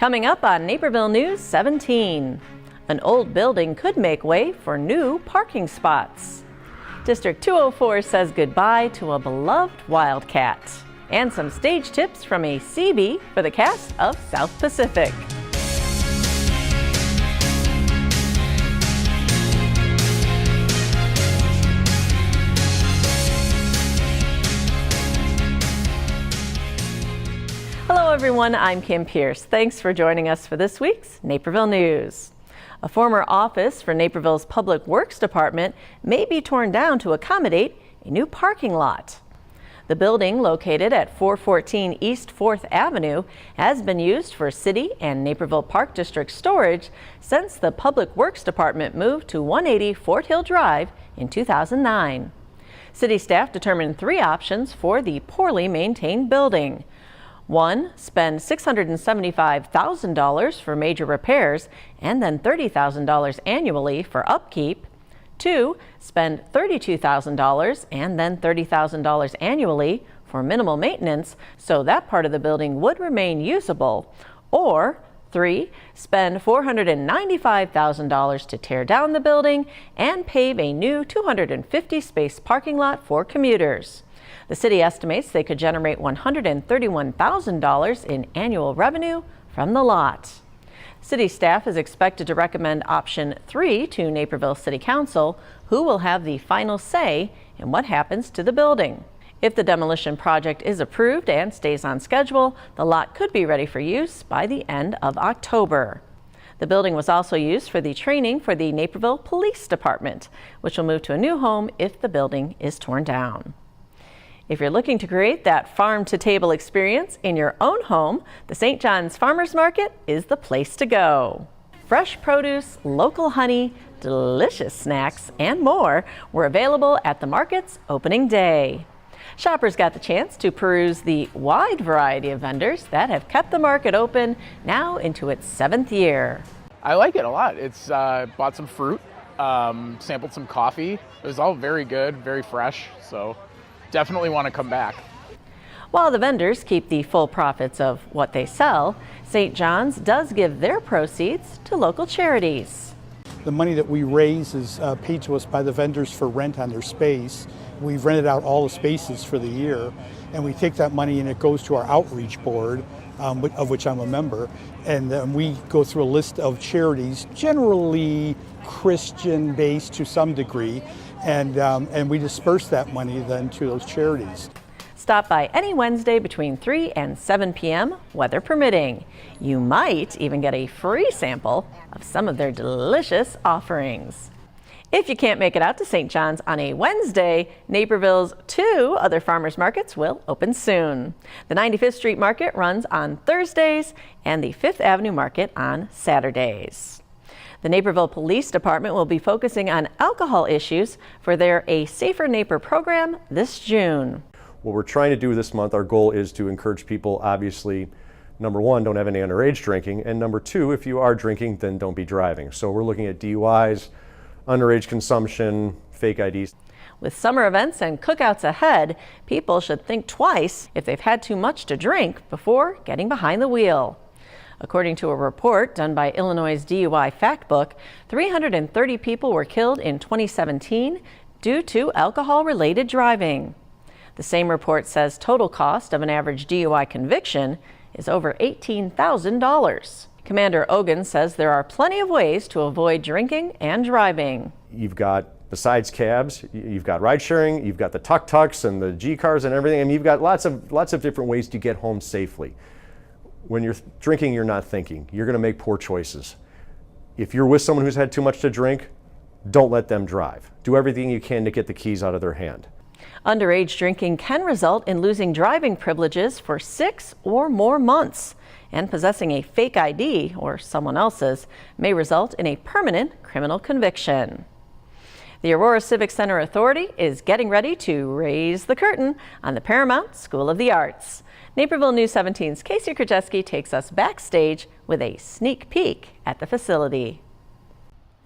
Coming up on Naperville News 17, an old building could make way for new parking spots. District 204 says goodbye to a beloved wildcat. And some stage tips from a CB for the cast of South Pacific. Hello everyone, I'm Kim Pierce. Thanks for joining us for this week's Naperville News. A former office for Naperville's Public Works Department may be torn down to accommodate a new parking lot. The building, located at 414 East 4th Avenue, has been used for City and Naperville Park District storage since the Public Works Department moved to 180 Fort Hill Drive in 2009. City staff determined 3 options for the poorly maintained building. 1, spend $675,000 for major repairs and then $30,000 annually for upkeep. 2, spend $32,000 and then $30,000 annually for minimal maintenance so that part of the building would remain usable. Or 3, spend $495,000 to tear down the building and pave a new 250-space parking lot for commuters. The city estimates they could generate $131,000 in annual revenue from the lot. City staff is expected to recommend option 3 to Naperville City Council, who will have the final say in what happens to the building. If the demolition project is approved and stays on schedule, the lot could be ready for use by the end of October. The building was also used for the training for the Naperville Police Department, which will move to a new home if the building is torn down. If you're looking to create that farm-to-table experience in your own home, the St. John's Farmers Market is the place to go. Fresh produce, local honey, delicious snacks, and more were available at the market's opening day. Shoppers got the chance to peruse the wide variety of vendors that have kept the market open now into its 7th year. I like it a lot. It's bought some fruit, sampled some coffee. It was all very good, very fresh, so definitely want to come back. While the vendors keep the full profits of what they sell, St. John's does give their proceeds to local charities. The money that we raise is paid to us by the vendors for rent on their space. We've rented out all the spaces for the year, and we take that money and it goes to our outreach board, of which I'm a member, and then we go through a list of charities, generally Christian-based to some degree, and we disperse that money then to those charities. Stop by any Wednesday between 3 and 7 p.m., weather permitting. You might even get a free sample of some of their delicious offerings. If you can't make it out to St. John's on a Wednesday, Naperville's 2 other farmers markets will open soon. The 95th Street Market runs on Thursdays and the 5th Avenue Market on Saturdays. The Naperville Police Department will be focusing on alcohol issues for their A Safer Naper program this June. What we're trying to do this month, our goal is to encourage people, obviously, number 1, don't have any underage drinking, and number 2, if you are drinking, then don't be driving. So we're looking at DUIs, underage consumption, fake IDs. With summer events and cookouts ahead, people should think twice if they've had too much to drink before getting behind the wheel. According to a report done by Illinois' DUI Fact Book, 330 people were killed in 2017 due to alcohol-related driving. The same report says total cost of an average DUI conviction is over $18,000. Commander Ogun says there are plenty of ways to avoid drinking and driving. You've got, besides cabs, you've got ride sharing, you've got the tuk-tuks and the G-cars and everything, and you've got lots of different ways to get home safely. When you're drinking, you're not thinking. You're going to make poor choices. If you're with someone who's had too much to drink, don't let them drive. Do everything you can to get the keys out of their hand. Underage drinking can result in losing driving privileges for 6 or more months, and possessing a fake ID or someone else's may result in a permanent criminal conviction. The Aurora Civic Center Authority is getting ready to raise the curtain on the Paramount School of the Arts. Naperville News 17's Casey Krajewski takes us backstage with a sneak peek at the facility.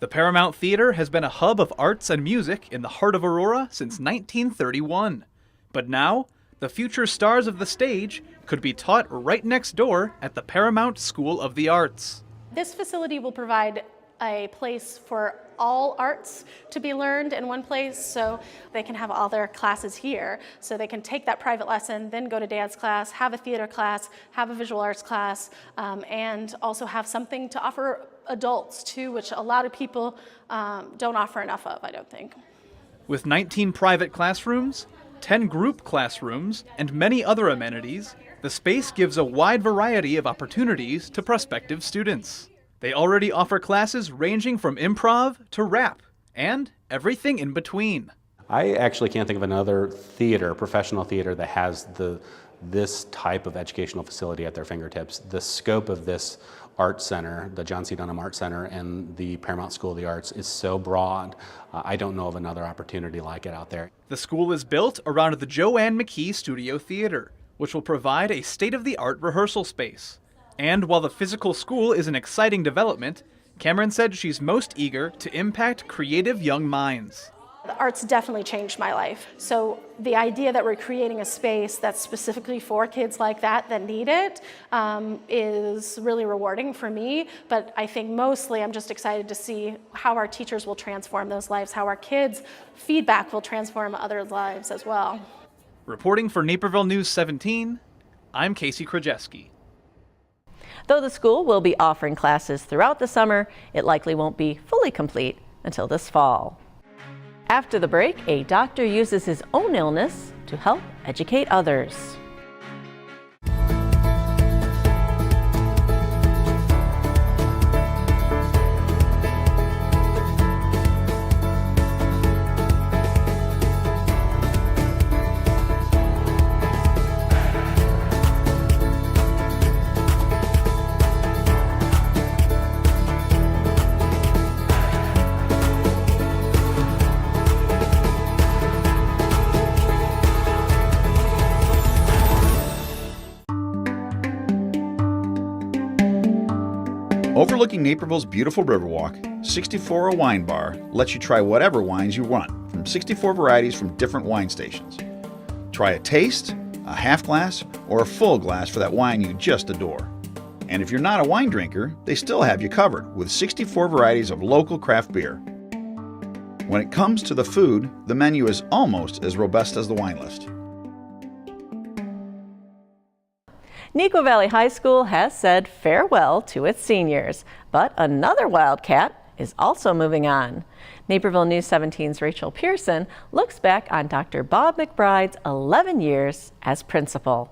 The Paramount Theater has been a hub of arts and music in the heart of Aurora since 1931. But now, The future stars of the stage could be taught right next door at the Paramount School of the Arts. This facility will provide a place for all arts to be learned in one place, so they can have all their classes here. So they can take that private lesson, then go to dance class, have a theater class, have a visual arts class, and also have something to offer adults too, which a lot of people don't offer enough of, I don't think. With 19 private classrooms, 10 group classrooms, and many other amenities, the space gives a wide variety of opportunities to prospective students. They already offer classes ranging from improv to rap, and everything in between. I actually can't think of another theater, professional theater, that has this type of educational facility at their fingertips. The scope of this art center, the John C. Dunham Art Center and the Paramount School of the Arts, is so broad. I don't know of another opportunity like it out there. The school is built around the Joanne McKee Studio Theater, which will provide a state-of-the-art rehearsal space. And while the physical school is an exciting development, Cameron said she's most eager to impact creative young minds. The arts definitely changed my life. So the idea that we're creating a space that's specifically for kids like that need it is really rewarding for me. But I think mostly I'm just excited to see how our teachers will transform those lives, how our kids' feedback will transform other lives as well. Reporting for Naperville News 17, I'm Casey Krajewski. Though the school will be offering classes throughout the summer, it likely won't be fully complete until this fall. After the break, a doctor uses his own illness to help educate others. Overlooking Naperville's beautiful Riverwalk, 64 Wine Bar lets you try whatever wines you want from 64 varieties from different wine stations. Try a taste, a half glass, or a full glass for that wine you just adore. And if you're not a wine drinker, they still have you covered with 64 varieties of local craft beer. When it comes to the food, the menu is almost as robust as the wine list. Nico Valley High School has said farewell to its seniors, but another Wildcat is also moving on. Naperville News 17's Rachel Pearson looks back on Dr. Bob McBride's 11 years as principal.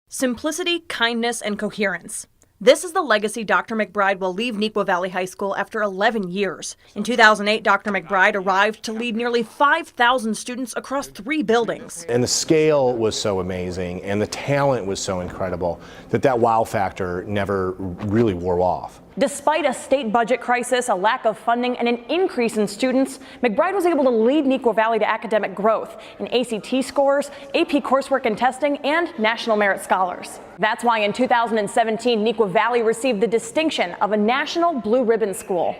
Simplicity, kindness, and coherence. This is the legacy Dr. McBride will leave Nico Valley High School after 11 years. In 2008, Dr. McBride arrived to lead nearly 5,000 students across 3 buildings. And the scale was so amazing and the talent was so incredible that wow factor never really wore off. Despite a state budget crisis, a lack of funding, and an increase in students, McBride was able to lead Nico Valley to academic growth in ACT scores, AP coursework and testing, and National Merit Scholars. That's why in 2017, Nico Valley received the distinction of a National Blue Ribbon School.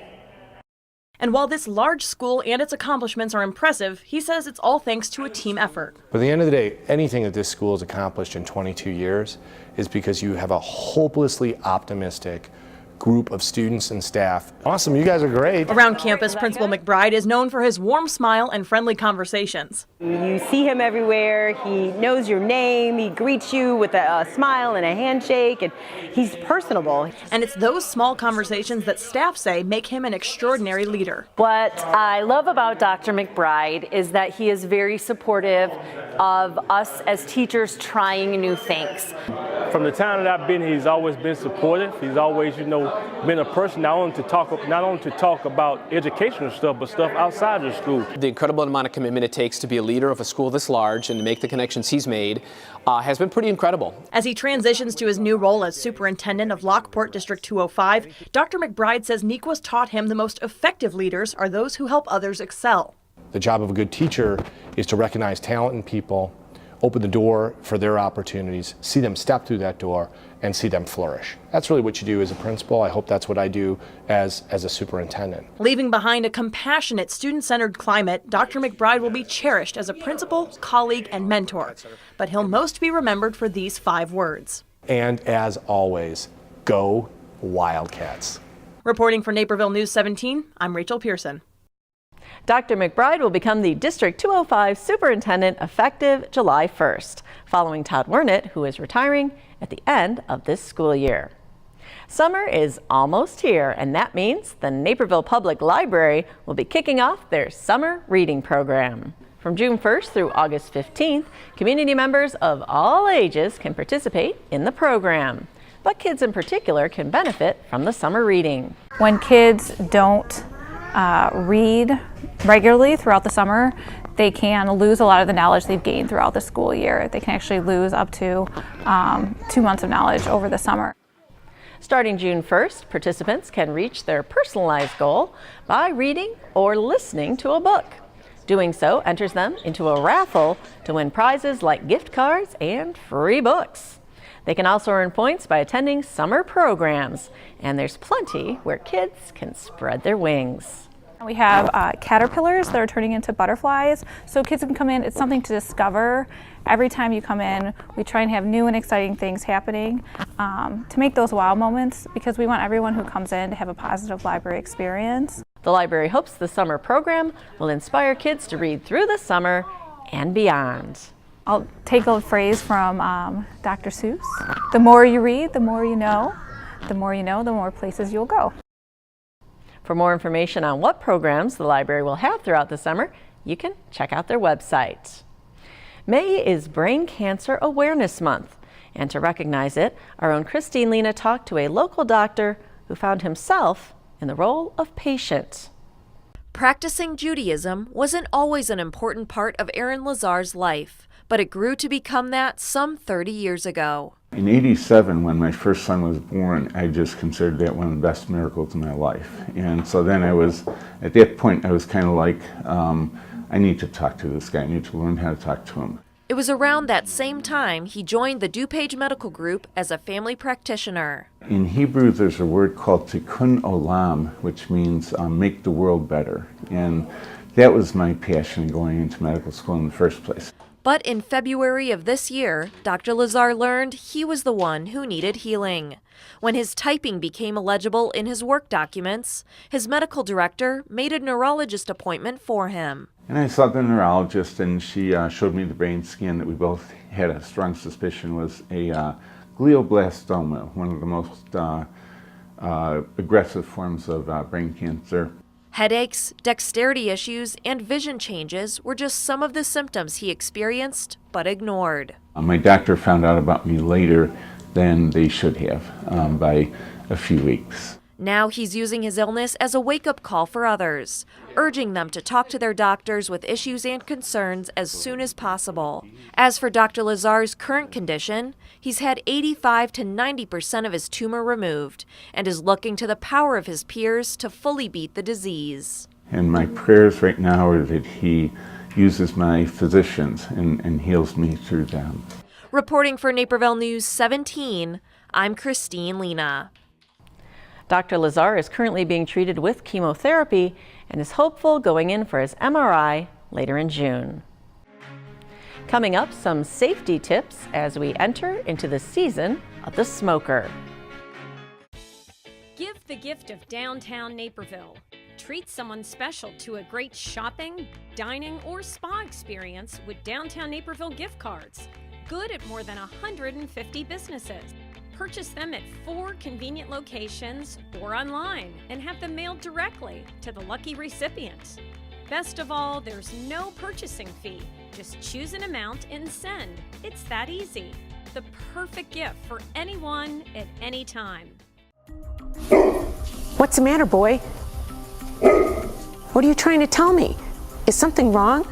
And while this large school and its accomplishments are impressive, he says it's all thanks to a team effort. But at the end of the day, anything that this school has accomplished in 22 years is because you have a hopelessly optimistic group of students and staff. Awesome, you guys are great. Around campus, Principal McBride is known for his warm smile and friendly conversations. You see him everywhere, he knows your name, he greets you with a smile and a handshake, and he's personable. And it's those small conversations that staff say make him an extraordinary leader. What I love about Dr. McBride is that he is very supportive of us as teachers trying new things. From the time that I've been here, he's always been supportive. He's always, been a person not only to talk about educational stuff, but stuff outside of the school. The incredible amount of commitment it takes to be a leader of a school this large and to make the connections he's made has been pretty incredible. As he transitions to his new role as superintendent of Lockport District 205, Dr. McBride says Nico's taught him the most effective leaders are those who help others excel. The job of a good teacher is to recognize talent in people, open the door for their opportunities, see them step through that door, and see them flourish. That's really what you do as a principal. I hope that's what I do as a superintendent. Leaving behind a compassionate, student-centered climate, Dr. McBride will be cherished as a principal, colleague, and mentor. But he'll most be remembered for these 5 words. And as always, go Wildcats. Reporting for Naperville News 17, I'm Rachel Pearson. Dr. McBride will become the District 205 Superintendent effective July 1st, following Todd Wernett, who is retiring at the end of this school year. Summer is almost here, and that means the Naperville Public Library will be kicking off their summer reading program. From June 1st through August 15th, community members of all ages can participate in the program. But kids in particular can benefit from the summer reading. When kids don't read regularly throughout the summer, they can lose a lot of the knowledge they've gained throughout the school year. They can actually lose up to 2 months of knowledge over the summer. Starting June 1st, participants can reach their personalized goal by reading or listening to a book. Doing so enters them into a raffle to win prizes like gift cards and free books. They can also earn points by attending summer programs, and there's plenty where kids can spread their wings. We have caterpillars that are turning into butterflies, so kids can come in. It's something to discover. Every time you come in, we try and have new and exciting things happening to make those wow moments, because we want everyone who comes in to have a positive library experience. The library hopes the summer program will inspire kids to read through the summer and beyond. I'll take a phrase from Dr. Seuss. The more you read, the more you know. The more you know, the more places you'll go. For more information on what programs the library will have throughout the summer, you can check out their website. May is Brain Cancer Awareness Month, and to recognize it, our own Christine Lena talked to a local doctor who found himself in the role of patient. Practicing Judaism wasn't always an important part of Aaron Lazar's life, but it grew to become that some 30 years ago. In '87, when my first son was born, I just considered that one of the best miracles in my life. And so then at that point, I was kind of like, I need to talk to this guy. I need to learn how to talk to him. It was around that same time he joined the DuPage Medical Group as a family practitioner. In Hebrew, there's a word called tikkun olam, which means make the world better. And that was my passion in going into medical school in the first place. But in February of this year, Dr. Lazar learned he was the one who needed healing. When his typing became illegible in his work documents, his medical director made a neurologist appointment for him. And I saw the neurologist, and she showed me the brain scan that we both had a strong suspicion was a glioblastoma, one of the most aggressive forms of brain cancer. Headaches, dexterity issues, and vision changes were just some of the symptoms he experienced but ignored. My doctor found out about me later than they should have, by a few weeks. Now he's using his illness as a wake-up call for others, urging them to talk to their doctors with issues and concerns as soon as possible. As for Dr. Lazar's current condition, he's had 85 to 90% of his tumor removed and is looking to the power of his peers to fully beat the disease. And my prayers right now are that he uses my physicians and heals me through them. Reporting for Naperville News 17, I'm Christine Lena. Dr. Lazar is currently being treated with chemotherapy and is hopeful going in for his MRI later in June. Coming up, some safety tips as we enter into the season of the smoker. Give the gift of downtown Naperville. Treat someone special to a great shopping, dining, or spa experience with Downtown Naperville gift cards. Good at more than 150 businesses. Purchase them at 4 convenient locations or online and have them mailed directly to the lucky recipient. Best of all, there's no purchasing fee. Just choose an amount and send. It's that easy. The perfect gift for anyone at any time. What's the matter, boy? What are you trying to tell me? Is something wrong?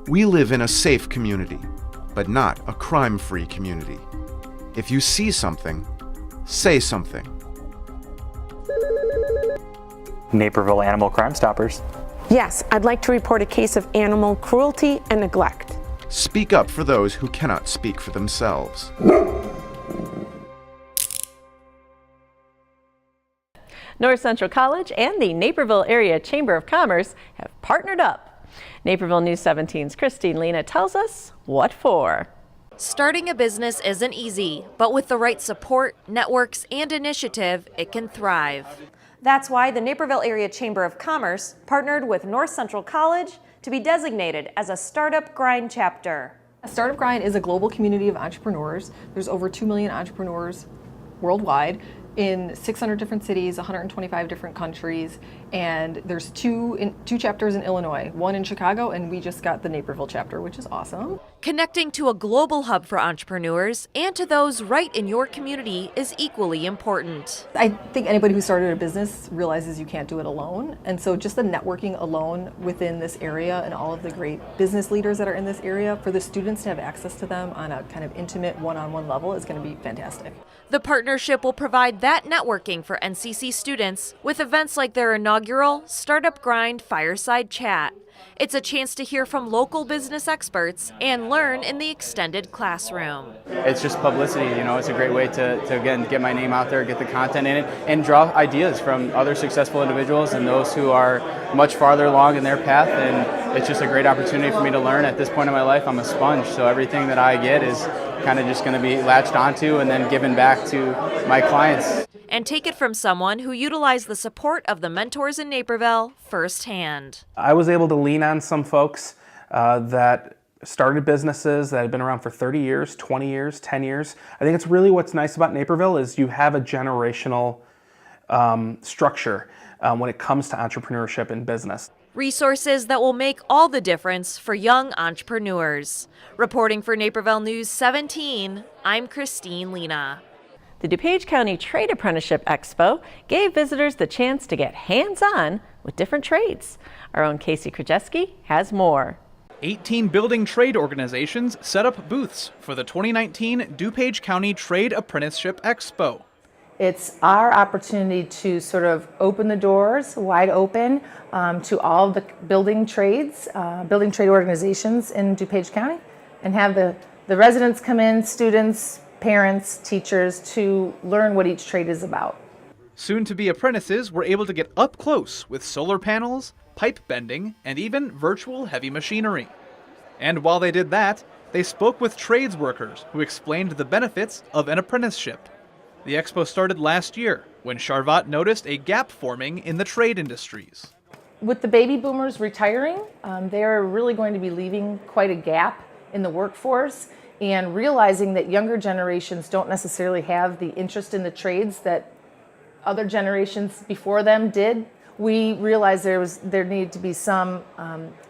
We live in a safe community, but not a crime-free community. If you see something, say something. Naperville Animal Crime Stoppers. Yes, I'd like to report a case of animal cruelty and neglect. Speak up for those who cannot speak for themselves. North Central College and the Naperville Area Chamber of Commerce have partnered up. Naperville News 17's Christine Lena tells us what for. Starting a business isn't easy, but with the right support, networks, and initiative, it can thrive. That's why the Naperville Area Chamber of Commerce partnered with North Central College to be designated as a Startup Grind chapter. A Startup Grind is a global community of entrepreneurs. There's over 2 million entrepreneurs worldwide in 600 different cities, 125 different countries, and there's two chapters in Illinois, one in Chicago, and we just got the Naperville chapter, which is awesome. Connecting to a global hub for entrepreneurs and to those right in your community is equally important. I think anybody who started a business realizes you can't do it alone, and so just the networking alone within this area and all of the great business leaders that are in this area, for the students to have access to them on a kind of intimate one-on-one level is going to be fantastic. The partnership will provide that networking for NCC students with events like their inaugural Startup Grind Fireside Chat. It's a chance to hear from local business experts and learn in the extended classroom. It's just publicity, you know, it's a great way to again, get my name out there, get the content in it, and draw ideas from other successful individuals and those who are much farther along in their path. And it's just a great opportunity for me to learn. At this point in my life, I'm a sponge, so everything that I get is kind of just going to be latched onto and then given back to my clients. And take it from someone who utilized the support of the mentors in Naperville firsthand. I was able to lean on some folks that started businesses that had been around for 30 years, 20 years, 10 years. I think it's really what's nice about Naperville is you have a generational structure when it comes to entrepreneurship and business. Resources that will make all the difference for young entrepreneurs. Reporting for Naperville News 17, I'm Christine Lena. The DuPage County Trade Apprenticeship Expo gave visitors the chance to get hands-on with different trades. Our own Casey Krajewski has more. 18 building trade organizations set up booths for the 2019 DuPage County Trade Apprenticeship Expo. It's our opportunity to sort of open the doors wide open to all the building trade organizations in DuPage County and have the residents come in, students, parents, teachers, to learn what each trade is about. Soon-to-be apprentices were able to get up close with solar panels, pipe bending, and even virtual heavy machinery. And while they did that, they spoke with trades workers who explained the benefits of an apprenticeship. The expo started last year when Charvat noticed a gap forming in the trade industries. With the baby boomers retiring, they are really going to be leaving quite a gap in the workforce, and realizing that younger generations don't necessarily have the interest in the trades that other generations before them did, we realized there needed to be some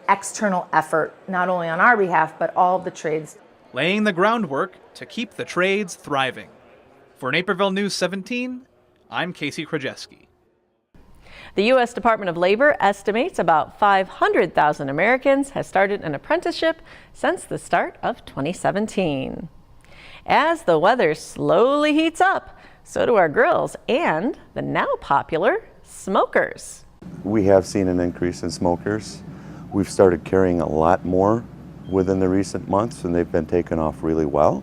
external effort, not only on our behalf, but all of the trades. Laying the groundwork to keep the trades thriving. For Naperville News 17, I'm Casey Krajewski. The U.S. Department of Labor estimates about 500,000 Americans have started an apprenticeship since the start of 2017. As the weather slowly heats up, so do our grills and the now popular smokers. We have seen an increase in smokers. We've started carrying a lot more within the recent months, and they've been taken off really well.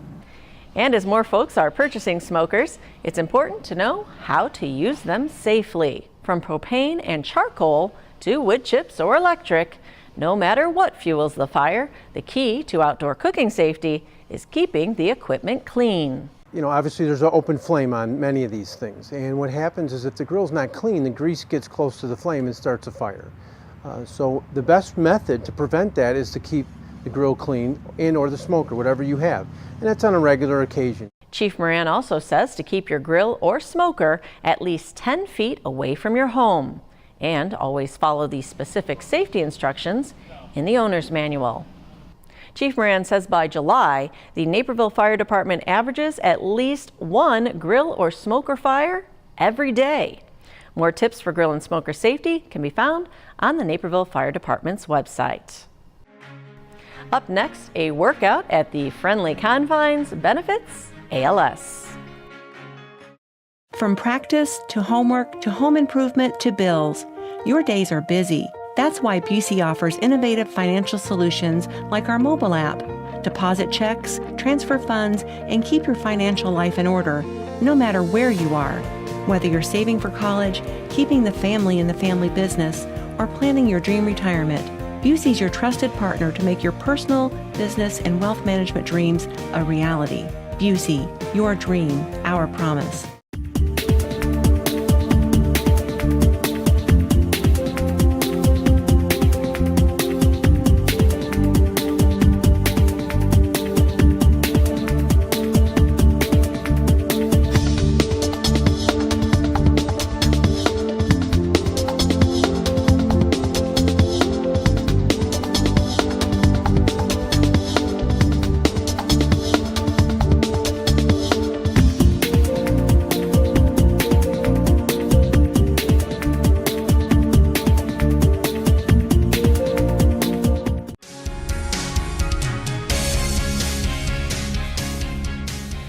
And as more folks are purchasing smokers, it's important to know how to use them safely. From propane and charcoal to wood chips or electric, no matter what fuels the fire, the key to outdoor cooking safety is keeping the equipment clean. You know, obviously there's an open flame on many of these things, and what happens is if the grill's not clean, the grease gets close to the flame and starts a fire. So the best method to prevent that is to keep the grill clean and or the smoker, whatever you have, and that's on a regular occasion. Chief Moran also says to keep your grill or smoker at least 10 feet away from your home, and always follow the specific safety instructions in the owner's manual. Chief Moran says by July, the Naperville Fire Department averages at least one grill or smoker fire every day. More tips for grill and smoker safety can be found on the Naperville Fire Department's website. Up next, a workout at the Friendly Confines benefits ALS. From practice to homework to home improvement to bills, your days are busy. That's why Busey offers innovative financial solutions like our mobile app. Deposit checks, transfer funds, and keep your financial life in order, no matter where you are. Whether you're saving for college, keeping the family in the family business, or planning your dream retirement, Busey's your trusted partner to make your personal, business, and wealth management dreams a reality. Busey, your dream, our promise.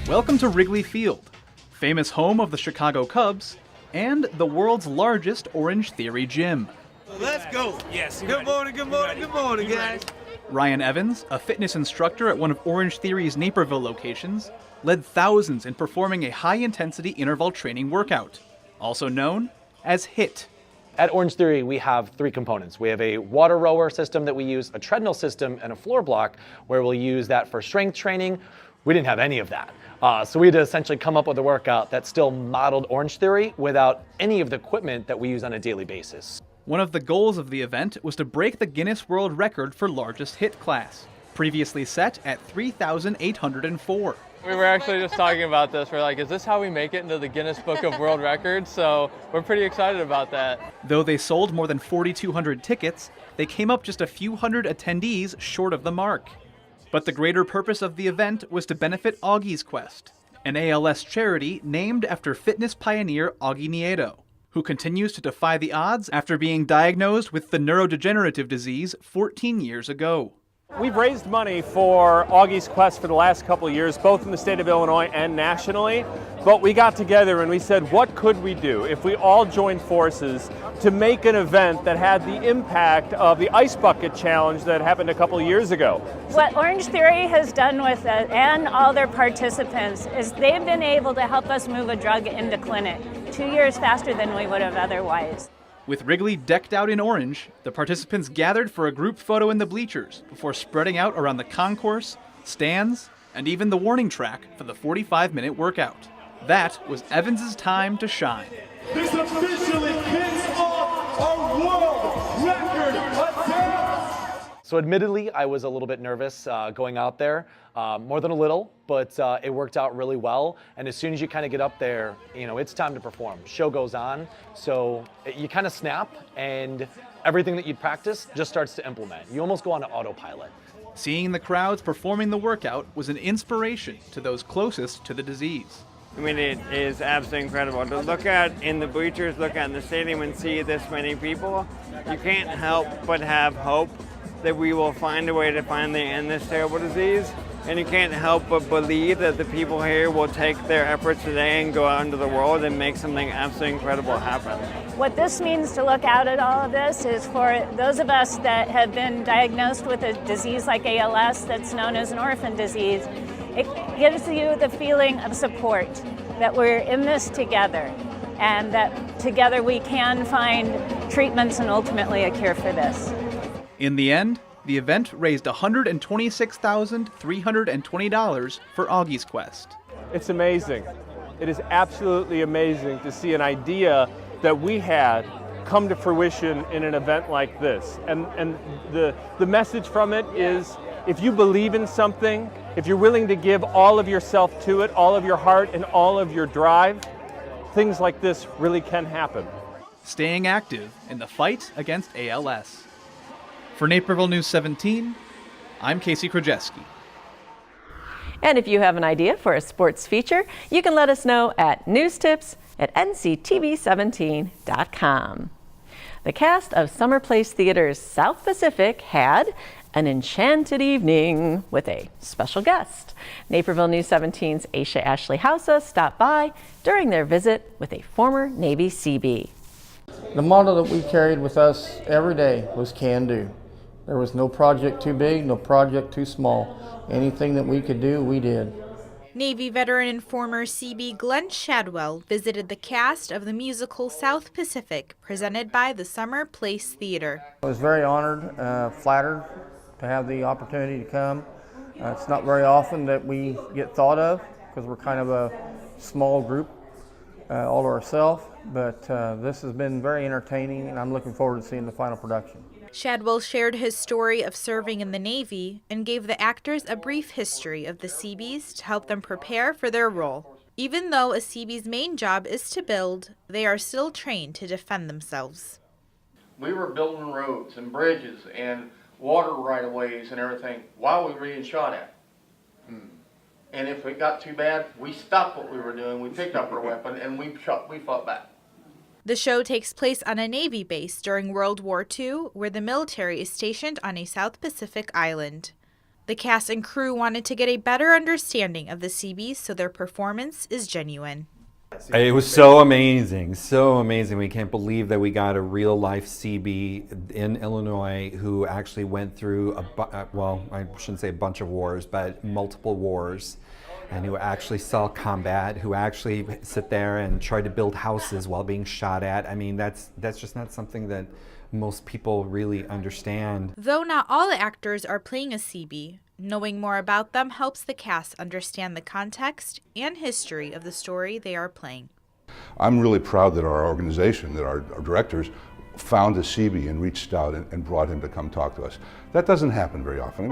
Welcome to Wrigley Field, famous home of the Chicago Cubs and the world's largest Orange Theory gym. Let's go. Yes. Good morning, guys. Ryan Evans, a fitness instructor at one of Orange Theory's Naperville locations, led thousands in performing a high-intensity interval training workout, also known as HIIT. At Orange Theory, we have three components. We have a water rower system that we use, a treadmill system, and a floor block where we'll use that for strength training. We didn't have any of that. So we had to essentially come up with a workout that still modeled Orange Theory without any of the equipment that we use on a daily basis. One of the goals of the event was to break the Guinness World Record for largest HIIT class, previously set at 3,804. We were actually just talking about this. We're like, is this how we make it into the Guinness Book of World Records? So we're pretty excited about that. Though they sold more than 4,200 tickets, they came up just a few hundred attendees short of the mark. But the greater purpose of the event was to benefit Augie's Quest, an ALS charity named after fitness pioneer Augie Nieto, who continues to defy the odds after being diagnosed with the neurodegenerative disease 14 years ago. We've raised money for Augie's Quest for the last couple of years, both in the state of Illinois and nationally. But we got together and we said, what could we do if we all joined forces to make an event that had the impact of the Ice Bucket Challenge that happened a couple of years ago? What Orange Theory has done with it and all their participants is they've been able to help us move a drug into clinic 2 years faster than we would have otherwise. With Wrigley decked out in orange, the participants gathered for a group photo in the bleachers before spreading out around the concourse, stands, and even the warning track for the 45-minute workout. That was Evans's time to shine. This officially kicks off our world record attempt. So admittedly, I was a little bit nervous going out there, more than a little, but it worked out really well. And as soon as you kind of get up there, you know, it's time to perform. Show goes on, so you kind of snap, and everything that you'd practice just starts to implement. You almost go on to autopilot. Seeing the crowds performing the workout was an inspiration to those closest to the disease. I mean, it is absolutely incredible. To look at in the bleachers, look at in the stadium and see this many people, you can't help but have hope that we will find a way to finally end this terrible disease. And you can't help but believe that the people here will take their efforts today and go out into the world and make something absolutely incredible happen. What this means to look out at all of this is for those of us that have been diagnosed with a disease like ALS that's known as an orphan disease, it gives you the feeling of support, that we're in this together, and that together we can find treatments and ultimately a cure for this. In the end, the event raised $126,320 for Augie's Quest. It's amazing. It is absolutely amazing to see an idea that we had come to fruition in an event like this. And the message from it is, if you believe in something, if you're willing to give all of yourself to it, all of your heart and all of your drive, things like this really can happen. Staying active in the fight against ALS. For Naperville News 17, I'm Casey Krajewski. And if you have an idea for a sports feature, you can let us know at newstips@nctv17.com. The cast of Summer Place Theater's South Pacific had an enchanted evening with a special guest. Naperville News 17's Aisha Ashley Hausa stopped by during their visit with a former Navy Seabee. The motto that we carried with us every day was can do. There was no project too big, no project too small. Anything that we could do, we did. Navy veteran and former CB Glenn Shadwell visited the cast of the musical South Pacific, presented by the Summer Place Theater. I was very honored, flattered to have the opportunity to come. It's not very often that we get thought of because we're kind of a small group all to ourselves, but this has been very entertaining and I'm looking forward to seeing the final production. Shadwell shared his story of serving in the Navy and gave the actors a brief history of the Seabees to help them prepare for their role. Even though a Seabee's main job is to build, they are still trained to defend themselves. We were building roads and bridges and water right-of-ways and everything while we were being shot at. And if it got too bad, we stopped what we were doing, we picked up our weapon, and we fought back. The show takes place on a Navy base during World War II, where the military is stationed on a South Pacific island. The cast and crew wanted to get a better understanding of the Seabees, so their performance is genuine. It was so amazing, so amazing. We can't believe that we got a real-life CB in Illinois who actually went through well, I shouldn't say a bunch of wars, but multiple wars, and who actually saw combat, who actually sit there and try to build houses while being shot at. I mean, that's just not something that most people really understand. Though not all the actors are playing a Seabee, knowing more about them helps the cast understand the context and history of the story they are playing. I'm really proud that our organization, that our directors, found a CB and reached out and brought him to come talk to us. That doesn't happen very often.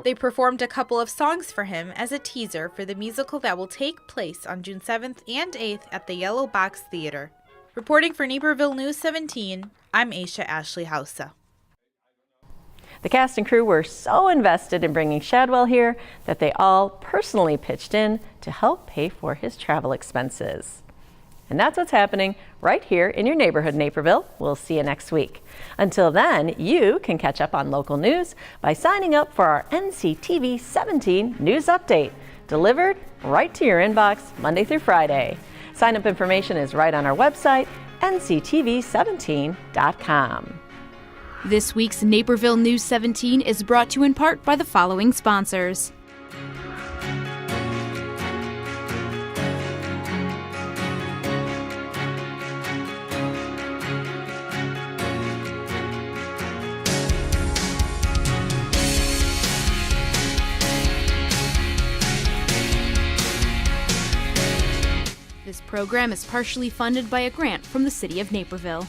They performed a couple of songs for him as a teaser for the musical that will take place on June 7th and 8th at the Yellow Box Theater. Reporting for Naperville News 17, I'm Aisha Ashley Hausa. The cast and crew were so invested in bringing Shadwell here that they all personally pitched in to help pay for his travel expenses. And that's what's happening right here in your neighborhood, Naperville. We'll see you next week. Until then, you can catch up on local news by signing up for our NCTV 17 News Update, delivered right to your inbox Monday through Friday. Sign-up information is right on our website, nctv17.com. This week's Naperville News 17 is brought to you in part by the following sponsors. This program is partially funded by a grant from the City of Naperville.